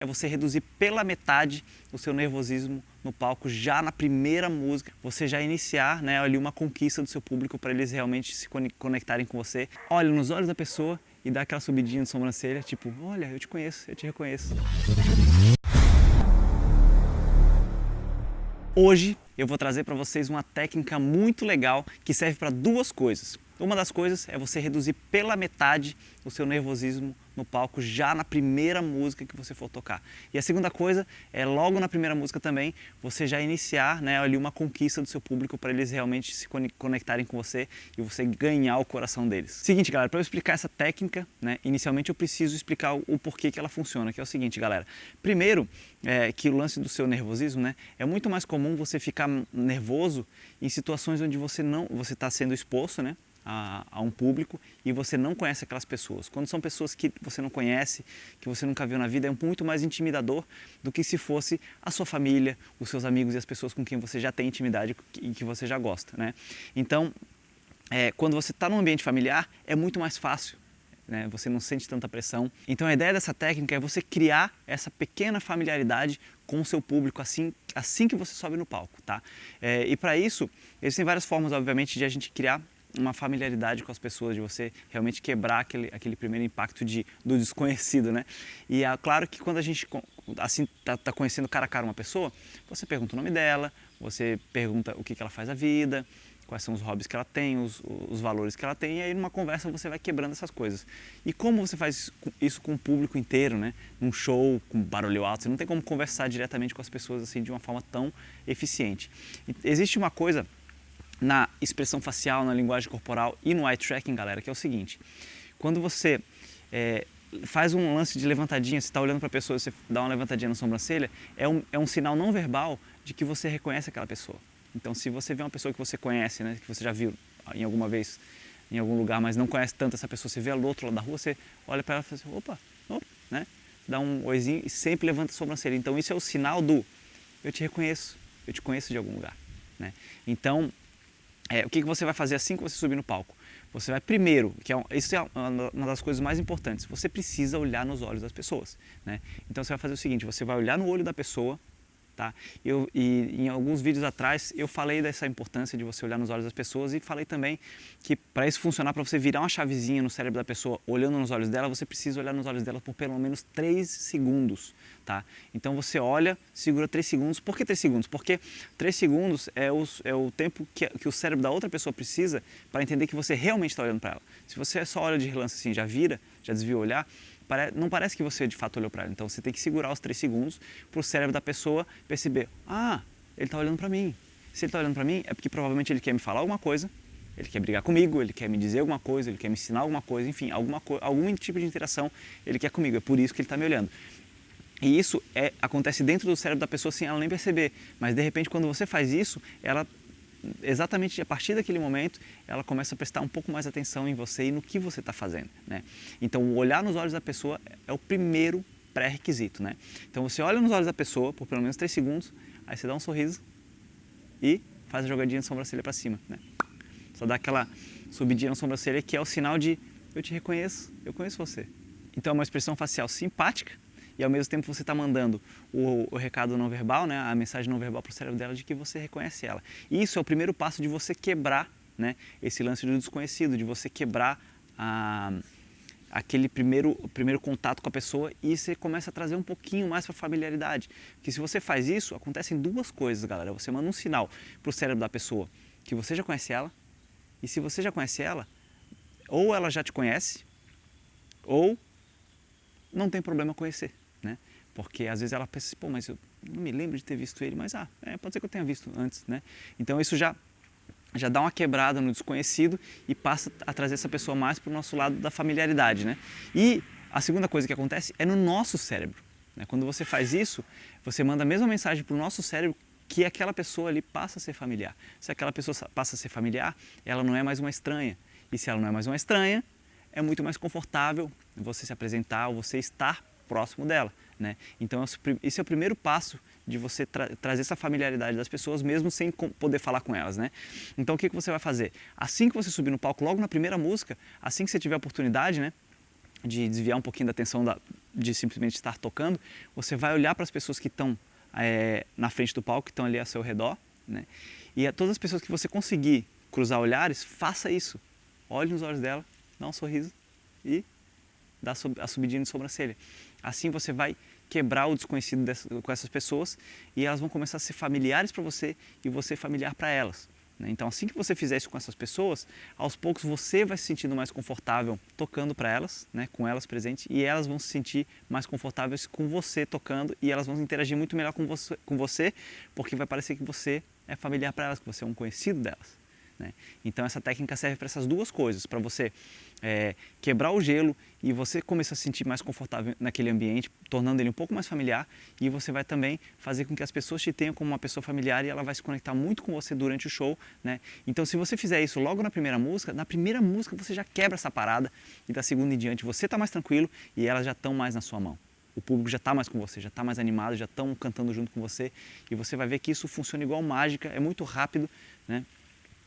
é você reduzir pela metade o seu nervosismo no palco já na primeira música, você já iniciar, né, ali uma conquista do seu público para eles realmente se conectarem com você. Olha nos olhos da pessoa e dá aquela subidinha de sobrancelha, tipo, olha, eu te conheço, eu te reconheço. Hoje eu vou trazer para vocês uma técnica muito legal que serve para duas coisas. Uma das coisas é você reduzir pela metade o seu nervosismo no palco já na primeira música que você for tocar. E a segunda coisa é logo na primeira música também você já iniciar, né, ali uma conquista do seu público para eles realmente se conectarem com você e você ganhar o coração deles. Seguinte, galera, para eu explicar essa técnica, né, inicialmente eu preciso explicar o porquê que ela funciona, que é o seguinte, galera. Primeiro, que o lance do seu nervosismo, né, é muito mais comum você ficar nervoso em situações onde você está sendo exposto, né, a um público e você não conhece aquelas pessoas. Quando são pessoas que você não conhece, que você nunca viu na vida, é muito mais intimidador do que se fosse a sua família, os seus amigos e as pessoas com quem você já tem intimidade e que você já gosta, né? Então, quando você está num ambiente familiar, é muito mais fácil, né? Você não sente tanta pressão. Então a ideia dessa técnica é você criar essa pequena familiaridade com o seu público assim que você sobe no palco, tá? E para isso, existem várias formas, obviamente, de a gente criar uma familiaridade com as pessoas, de você realmente quebrar aquele primeiro impacto do desconhecido, né? E é claro que quando a gente assim tá conhecendo cara a cara uma pessoa, você pergunta o nome dela, você pergunta o que ela faz na vida, quais são os hobbies que ela tem, os valores que ela tem, e aí numa conversa você vai quebrando essas coisas. E como você faz isso com o público inteiro, né? Num show com barulho alto, você não tem como conversar diretamente com as pessoas assim de uma forma tão eficiente. E existe uma coisa na expressão facial, na linguagem corporal e no eye tracking, galera, que é o seguinte: quando você faz um lance de levantadinha, você está olhando para a pessoa, você dá uma levantadinha na sobrancelha, é um sinal não verbal de que você reconhece aquela pessoa. Então, se você vê uma pessoa que você conhece, né, que você já viu em alguma vez em algum lugar, mas não conhece tanto essa pessoa, você vê ela do outro lado da rua, você olha para ela e fala assim, opa, né? Dá um oizinho e sempre levanta a sobrancelha. Então, isso é o sinal do eu te reconheço, eu te conheço de algum lugar, né? Então, o que você vai fazer assim que você subir no palco? Você vai primeiro, isso é uma das coisas mais importantes, você precisa olhar nos olhos das pessoas, né? Então você vai fazer o seguinte, você vai olhar no olho da pessoa, tá? E em alguns vídeos atrás eu falei dessa importância de você olhar nos olhos das pessoas e falei também que para isso funcionar, para você virar uma chavezinha no cérebro da pessoa olhando nos olhos dela, você precisa olhar nos olhos dela por pelo menos 3 segundos, tá? Então você olha, segura 3 segundos. Por que 3 segundos? Porque 3 segundos é o tempo que o cérebro da outra pessoa precisa para entender que você realmente está olhando para ela. Se você só olha de relance assim, já desvia o olhar, não parece que você de fato olhou para ela. Então você tem que segurar os 3 segundos para o cérebro da pessoa perceber, ele está olhando para mim. Se ele está olhando para mim é porque provavelmente ele quer me falar alguma coisa, ele quer brigar comigo, ele quer me dizer alguma coisa, ele quer me ensinar alguma coisa, enfim, algum tipo de interação ele quer comigo, é por isso que ele está me olhando. E isso acontece dentro do cérebro da pessoa sem ela nem perceber, mas de repente quando você faz isso, ela exatamente a partir daquele momento, ela começa a prestar um pouco mais atenção em você e no que você está fazendo, né? Então, o olhar nos olhos da pessoa é o primeiro pré-requisito, né? Então, você olha nos olhos da pessoa por pelo menos 3 segundos, aí você dá um sorriso e faz a jogadinha de sobrancelha para cima, né? Só dá aquela subidinha na sobrancelha que é o sinal de eu te reconheço, eu conheço você. Então, é uma expressão facial simpática, e ao mesmo tempo você está mandando o recado não verbal, né, a mensagem não verbal para o cérebro dela de que você reconhece ela. E isso é o primeiro passo de você quebrar, né, esse lance do desconhecido, de você quebrar aquele primeiro contato com a pessoa e você começa a trazer um pouquinho mais para a familiaridade. Porque se você faz isso, acontecem duas coisas, galera. Você manda um sinal para o cérebro da pessoa que você já conhece ela, e se você já conhece ela, ou ela já te conhece, ou não tem problema conhecer, né? Porque às vezes ela pensa assim, pô, mas eu não me lembro de ter visto ele, mas pode ser que eu tenha visto antes, né? Então isso já dá uma quebrada no desconhecido e passa a trazer essa pessoa mais para o nosso lado da familiaridade, né? E a segunda coisa que acontece é no nosso cérebro, né? Quando você faz isso, você manda a mesma mensagem para o nosso cérebro que aquela pessoa ali passa a ser familiar. Se aquela pessoa passa a ser familiar, ela não é mais uma estranha. E se ela não é mais uma estranha, é muito mais confortável você se apresentar ou você estar próximo dela, né? Então esse é o primeiro passo de você trazer essa familiaridade das pessoas mesmo sem poder falar com elas, né? Então o que você vai fazer? Assim que você subir no palco, logo na primeira música, assim que você tiver a oportunidade, né, de desviar um pouquinho da atenção de simplesmente estar tocando, você vai olhar para as pessoas que estão na frente do palco, que estão ali ao seu redor, né? E a todas as pessoas que você conseguir cruzar olhares, faça isso. Olhe nos olhos dela, dá um sorriso e dá a subidinha de sobrancelha. Assim você vai quebrar o desconhecido com essas pessoas e elas vão começar a ser familiares para você e você familiar para elas. Então, assim que você fizer isso com essas pessoas, aos poucos você vai se sentindo mais confortável tocando para elas, né, com elas presentes, e elas vão se sentir mais confortáveis com você tocando e elas vão interagir muito melhor com você porque vai parecer que você é familiar para elas, que você é um conhecido delas. Né? Então, essa técnica serve para essas duas coisas, para você quebrar o gelo e você começar a se sentir mais confortável naquele ambiente, tornando ele um pouco mais familiar, e você vai também fazer com que as pessoas te tenham como uma pessoa familiar e ela vai se conectar muito com você durante o show. Né? Então, se você fizer isso logo na primeira música você já quebra essa parada e da segunda em diante você está mais tranquilo e elas já estão mais na sua mão. O público já está mais com você, já está mais animado, já estão cantando junto com você e você vai ver que isso funciona igual mágica, é muito rápido, né?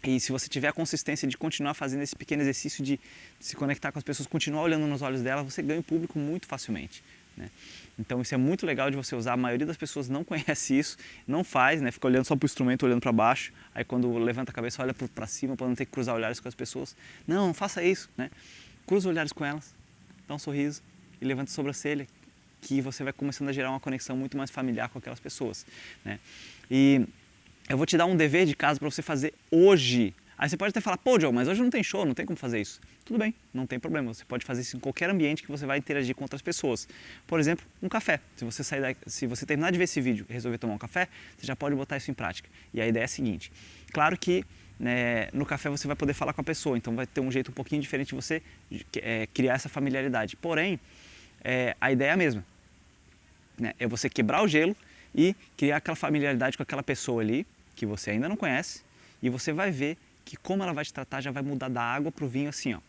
E se você tiver a consistência de continuar fazendo esse pequeno exercício de se conectar com as pessoas, continuar olhando nos olhos delas, você ganha o público muito facilmente. Né? Então isso é muito legal de você usar, a maioria das pessoas não conhece isso, não faz, né? Fica olhando só para o instrumento, olhando para baixo, aí quando levanta a cabeça olha para cima para não ter que cruzar olhares com as pessoas. Não, não faça isso, né? Cruza olhares com elas, dá um sorriso e levanta a sobrancelha, que você vai começando a gerar uma conexão muito mais familiar com aquelas pessoas. Né? E eu vou te dar um dever de casa para você fazer hoje. Aí você pode até falar, pô, Joe, mas hoje não tem show, não tem como fazer isso. Tudo bem, não tem problema. Você pode fazer isso em qualquer ambiente que você vai interagir com outras pessoas. Por exemplo, um café. Se você terminar de ver esse vídeo e resolver tomar um café, você já pode botar isso em prática. E a ideia é a seguinte, claro que no café você vai poder falar com a pessoa, então vai ter um jeito um pouquinho diferente de você criar essa familiaridade. Porém, a ideia é a mesma. Né? É você quebrar o gelo e criar aquela familiaridade com aquela pessoa ali, que você ainda não conhece, e você vai ver que como ela vai te tratar já vai mudar da água para o vinho assim, ó,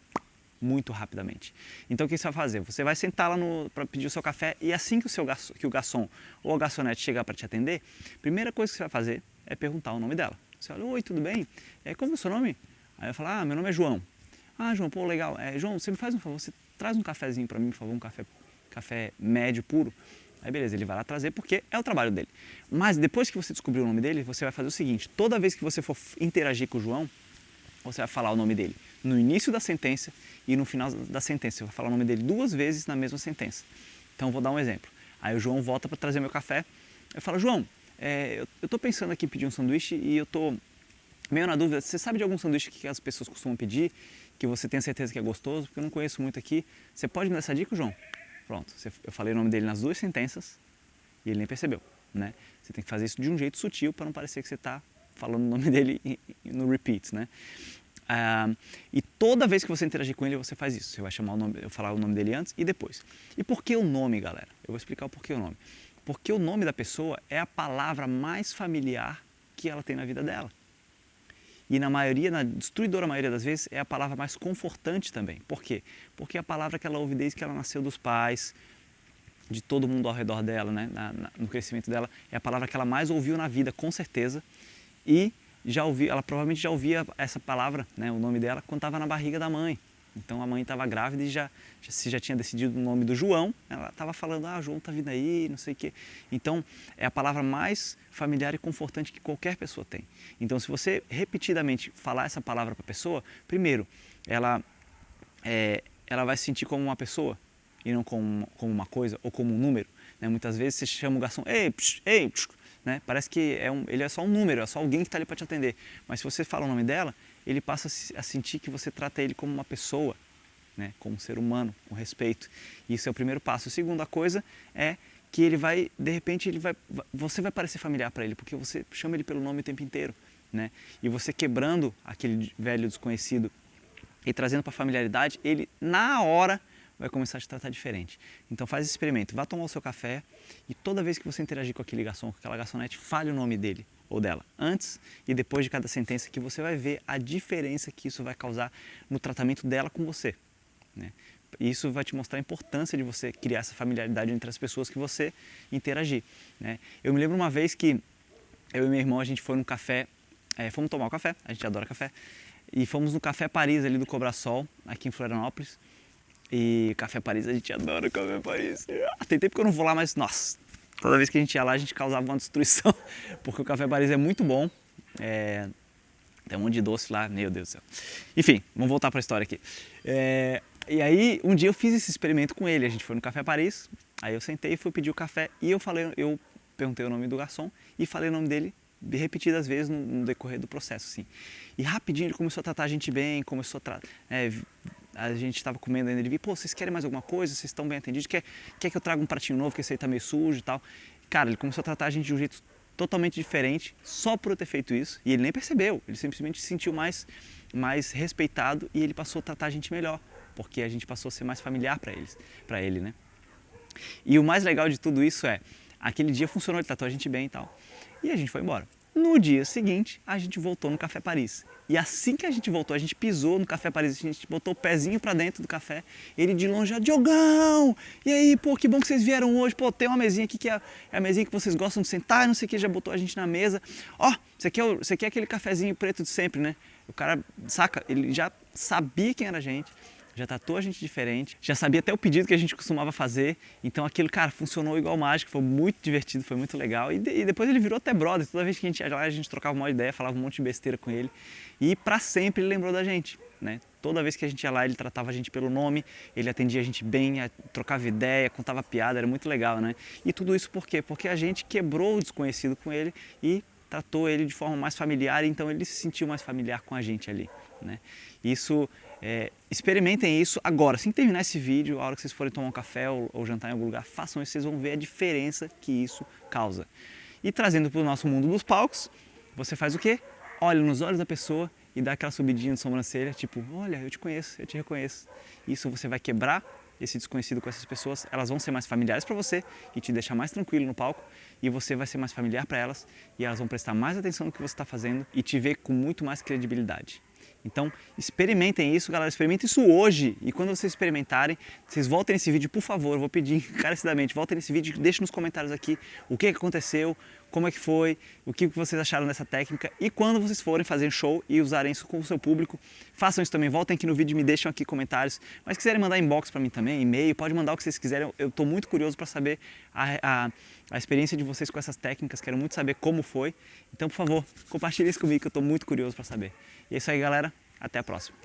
muito rapidamente. Então o que você vai fazer? Você vai sentar lá para pedir o seu café e assim que o garçom ou a garçonete chegar para te atender, a primeira coisa que você vai fazer é perguntar o nome dela. Você olha, oi, tudo bem? Como é o seu nome? Aí eu falo, meu nome é João. Ah, João, pô, legal. João, você me faz um favor, você traz um cafezinho para mim, por favor, um café médio, puro. Aí beleza, ele vai lá trazer porque é o trabalho dele. Mas depois que você descobrir o nome dele, você vai fazer o seguinte, toda vez que você for interagir com o João, você vai falar o nome dele no início da sentença e no final da sentença. Você vai falar o nome dele 2 vezes na mesma sentença. Então eu vou dar um exemplo. Aí o João volta para trazer meu café. Eu falo, João, eu estou pensando aqui em pedir um sanduíche e eu estou meio na dúvida. Você sabe de algum sanduíche que as pessoas costumam pedir, que você tem certeza que é gostoso? Porque eu não conheço muito aqui. Você pode me dar essa dica, João? Pronto, eu falei o nome dele nas 2 sentenças e ele nem percebeu. Né? Você tem que fazer isso de um jeito sutil para não parecer que você está falando o nome dele no repeat. Né? E toda vez que você interagir com ele, você faz isso. Você vai falar o nome dele antes e depois. E por que o nome, galera? Eu vou explicar o porquê o nome. Porque o nome da pessoa é a palavra mais familiar que ela tem na vida dela. E na destruidora maioria das vezes, é a palavra mais confortante também. Por quê? Porque é a palavra que ela ouve desde que ela nasceu dos pais, de todo mundo ao redor dela, né? No crescimento dela. É a palavra que ela mais ouviu na vida, com certeza. E ela provavelmente já ouvia essa palavra, né, o nome dela, quando estava na barriga da mãe. Então a mãe estava grávida e se já tinha decidido o nome do João, ela estava falando, João está vindo aí, não sei o quê. Então é a palavra mais familiar e confortante que qualquer pessoa tem. Então se você repetidamente falar essa palavra para a pessoa, primeiro, ela vai se sentir como uma pessoa e não como uma coisa ou como um número. Né? Muitas vezes você chama o garçom, ei, psh, ei, psh, né? Parece que ele é só um número, é só alguém que está ali para te atender. Mas se você fala o nome dela, ele passa a sentir que você trata ele como uma pessoa, né? Como um ser humano, com respeito. Isso é o primeiro passo. A segunda coisa é que de repente, você vai parecer familiar para ele, porque você chama ele pelo nome o tempo inteiro. Né? E você quebrando aquele velho desconhecido e trazendo para a familiaridade, ele na hora vai começar a te tratar diferente. Então faz esse experimento, vá tomar o seu café e toda vez que você interagir com aquele garçom, com aquela garçonete, fale o nome dele ou dela, antes e depois de cada sentença, que você vai ver a diferença que isso vai causar no tratamento dela com você. Né? E isso vai te mostrar a importância de você criar essa familiaridade entre as pessoas que você interagir. Né? Eu me lembro uma vez que eu e meu irmão, a gente foi num café, fomos tomar um café, a gente adora café, e fomos no Café Paris ali do Cobrasol, aqui em Florianópolis. E Café Paris, a gente adora Café Paris. Tem tempo que eu não vou lá, mas nossa, toda vez que a gente ia lá a gente causava uma destruição, porque o Café Paris é muito bom. Tem um monte de doce lá, meu Deus do céu. Enfim, vamos voltar para a história aqui. E aí, um dia eu fiz esse experimento com ele, a gente foi no Café Paris, aí eu sentei e fui pedir o café e eu perguntei o nome do garçom e falei o nome dele repetidas vezes no decorrer do processo, assim. E rapidinho ele começou a tratar a gente bem, começou a tratar... a gente estava comendo ainda, ele viu, pô, vocês querem mais alguma coisa? Vocês estão bem atendidos? Quer que eu traga um pratinho novo, que esse aí tá meio sujo e tal? Cara, ele começou a tratar a gente de um jeito totalmente diferente, só por eu ter feito isso, e ele nem percebeu, ele simplesmente se sentiu mais respeitado e ele passou a tratar a gente melhor, porque a gente passou a ser mais familiar para ele, né? E o mais legal de tudo isso é, aquele dia funcionou, ele tratou a gente bem e tal, e a gente foi embora. No dia seguinte, a gente voltou no Café Paris. E assim que a gente voltou, a gente pisou no Café Paris, a gente botou o pezinho pra dentro do café, ele de longe, Diogão! E aí, pô, que bom que vocês vieram hoje, pô, tem uma mesinha aqui que é a mesinha que vocês gostam de sentar, não sei o que, já botou a gente na mesa. Ó, você quer aquele cafezinho preto de sempre, né? O cara, saca, ele já sabia quem era a gente, já tratou a gente diferente, já sabia até o pedido que a gente costumava fazer, então aquilo, cara, funcionou igual mágico, foi muito divertido, foi muito legal, e depois ele virou até brother, toda vez que a gente ia lá, a gente trocava uma ideia, falava um monte de besteira com ele, e pra sempre ele lembrou da gente, né? Toda vez que a gente ia lá, ele tratava a gente pelo nome, ele atendia a gente bem, trocava ideia, contava piada, era muito legal, né? E tudo isso por quê? Porque a gente quebrou o desconhecido com ele e tratou ele de forma mais familiar, então ele se sentiu mais familiar com a gente ali, né? Isso, experimentem isso agora, assim que terminar esse vídeo, a hora que vocês forem tomar um café ou jantar em algum lugar, façam isso, vocês vão ver a diferença que isso causa. E trazendo para o nosso mundo dos palcos, você faz o quê? Olha nos olhos da pessoa e dá aquela subidinha de sobrancelha, tipo, olha, eu te conheço, eu te reconheço. Isso você vai quebrar esse desconhecido com essas pessoas, elas vão ser mais familiares para você e te deixar mais tranquilo no palco, e você vai ser mais familiar para elas e elas vão prestar mais atenção no que você está fazendo e te ver com muito mais credibilidade. Então, experimentem isso, galera, experimentem isso hoje, e quando vocês experimentarem, vocês voltem nesse vídeo, por favor, eu vou pedir encarecidamente, voltem nesse vídeo, deixem nos comentários aqui o que aconteceu, como é que foi, o que vocês acharam dessa técnica, e quando vocês forem fazer show e usarem isso com o seu público, façam isso também, voltem aqui no vídeo e me deixem aqui comentários, mas se quiserem mandar inbox para mim também, e-mail, pode mandar o que vocês quiserem, eu estou muito curioso para saber a experiência de vocês com essas técnicas, quero muito saber como foi, então, por favor, compartilhe isso comigo que eu estou muito curioso para saber. E é isso aí, galera. Até a próxima.